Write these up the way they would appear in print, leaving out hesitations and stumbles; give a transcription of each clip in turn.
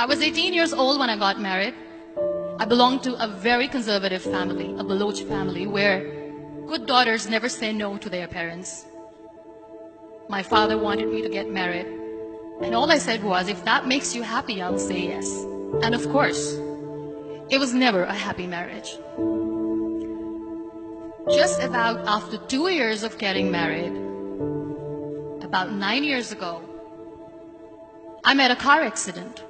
I was 18 years old when I got married. I belonged to a very conservative family, a Baloch family, where good daughters never say no to their parents. My father wanted me to get married, and all I said was, if that makes you happy, I'll say yes. And of course, it was never a happy marriage. Just about after 2 years of getting married, about 9 years ago, I met a car accident.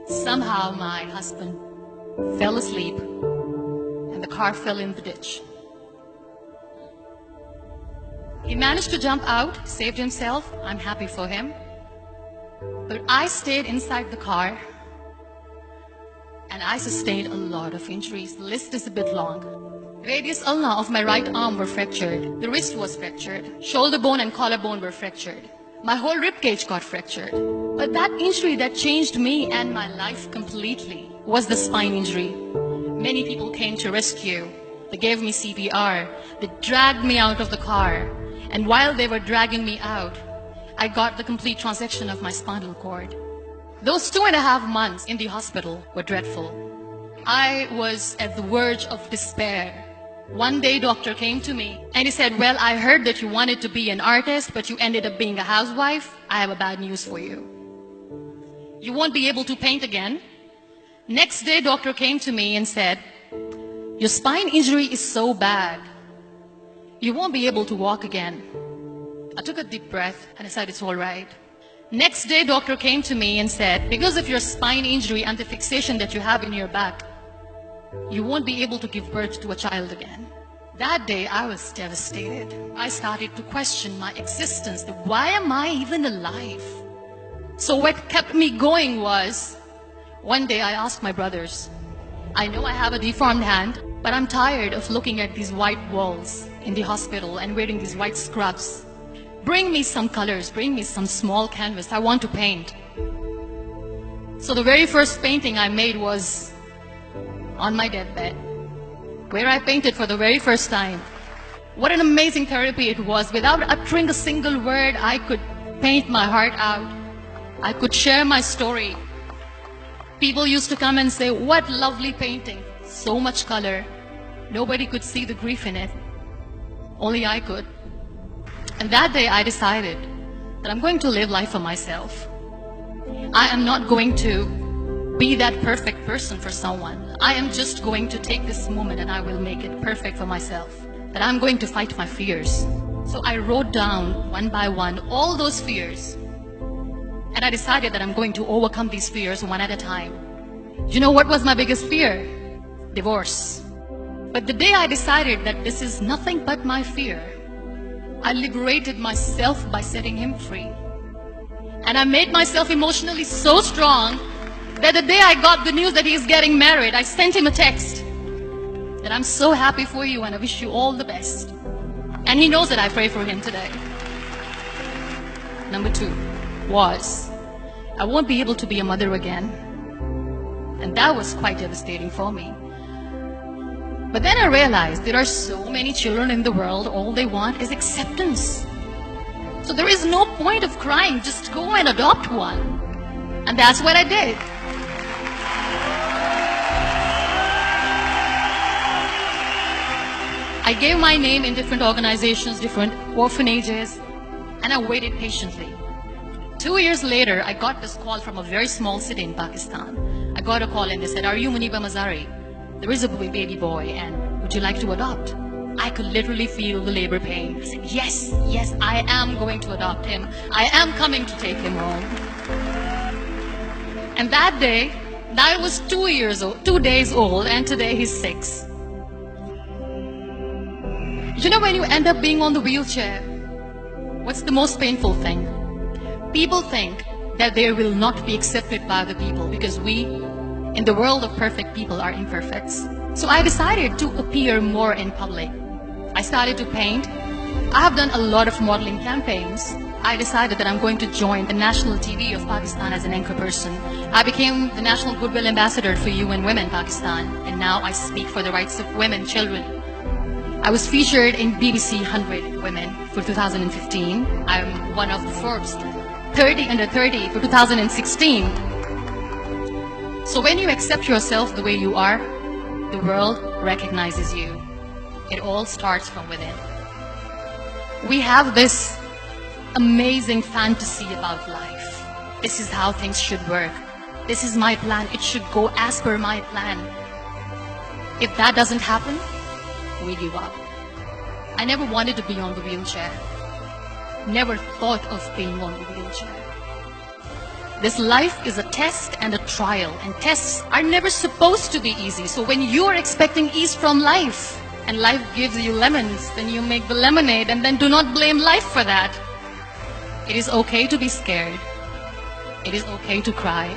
Somehow my husband fell asleep and the car fell in the ditch. He managed to jump out, saved himself. I'm happy for him. But I stayed inside the car and I sustained a lot of injuries. The list is a bit long. Radius ulna of my right arm were fractured. The wrist was fractured. Shoulder bone and collarbone were fractured. My whole rib cage got fractured. But that injury that changed me and my life completely was the spine injury. Many people came to rescue. They gave me CPR. They dragged me out of the car. And while they were dragging me out, I got the complete transection of my spinal cord. Those 2.5 months in the hospital were dreadful. I was at the verge of despair. One day, doctor came to me and he said, well, I heard that you wanted to be an artist, but you ended up being a housewife. I have a bad news for you. You won't be able to paint again. Next day, doctor came to me and said, your spine injury is so bad, you won't be able to walk again. I took a deep breath and I said, it's all right. Next day, doctor came to me and said, because of your spine injury and the fixation that you have in your back, you won't be able to give birth to a child again. That day, I was devastated. I started to question my existence. Why am I even alive? So what kept me going was, one day I asked my brothers, I know I have a deformed hand, but I'm tired of looking at these white walls in the hospital and wearing these white scrubs. Bring me some colors, bring me some small canvas. I want to paint. So the very first painting I made was on my deathbed, where I painted for the very first time. What an amazing therapy it was. Without uttering a single word, I could paint my heart out. I could share my story. People used to come and say, what lovely painting, so much color. Nobody could see the grief in it. Only I could. And that day I decided that I'm going to live life for myself. I am not going to be that perfect person for someone. I am just going to take this moment and I will make it perfect for myself. That I'm going to fight my fears. So I wrote down one by one all those fears. And I decided that I'm going to overcome these fears one at a time. You know what was my biggest fear? Divorce. But the day I decided that this is nothing but my fear, I liberated myself by setting him free. And I made myself emotionally so strong that the day I got the news that he's getting married, I sent him a text that I'm so happy for you and I wish you all the best. And he knows that I pray for him today. Number 2 was, I won't be able to be a mother again. And that was quite devastating for me. But then I realized there are so many children in the world, all they want is acceptance. So there is no point of crying, just go and adopt one. And that's what I did. I gave my name in different organizations, different orphanages, and I waited patiently. 2 years later, I got this call from a very small city in Pakistan. I got a call and they said, are you Mudiba Mazari? There is a baby boy and would you like to adopt? I could literally feel the labor pain. I said, yes, yes, I am going to adopt him. I am coming to take him home. And that day, I was 2 days old, and today he's 6. You know, when you end up being on the wheelchair, what's the most painful thing? People think that they will not be accepted by other people because we, in the world of perfect people, are imperfects. So I decided to appear more in public. I started to paint. I have done a lot of modeling campaigns. I decided that I'm going to join the national TV of Pakistan as an anchor person. I became the National Goodwill Ambassador for UN Women Pakistan, and now I speak for the rights of women, children. I was featured in BBC 100 Women for 2015. I'm one of the Forbes 30 under 30 for 2016. So when you accept yourself the way you are, the world recognizes you. It all starts from within. We have this amazing fantasy about life. This is how things should work. This is my plan. It should go as per my plan. If that doesn't happen, we give up. I never wanted to be on the wheelchair. Never thought of being on the wheelchair. This life is a test and a trial, and tests are never supposed to be easy. So when you are expecting ease from life, and life gives you lemons, then you make the lemonade, and then do not blame life for that. It is okay to be scared. It is okay to cry.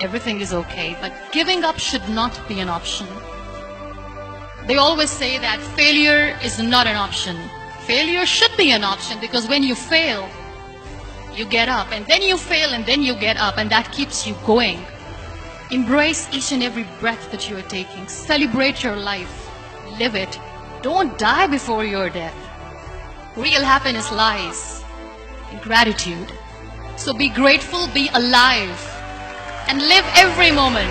Everything is okay, but giving up should not be an option. They always say that failure is not an option. Failure should be an option, because when you fail, you get up, and then you fail, and then you get up, and that keeps you going. Embrace each and every breath that you are taking. Celebrate your life. Live it. Don't die before your death. Real happiness lies in gratitude. So be grateful, be alive, and live every moment.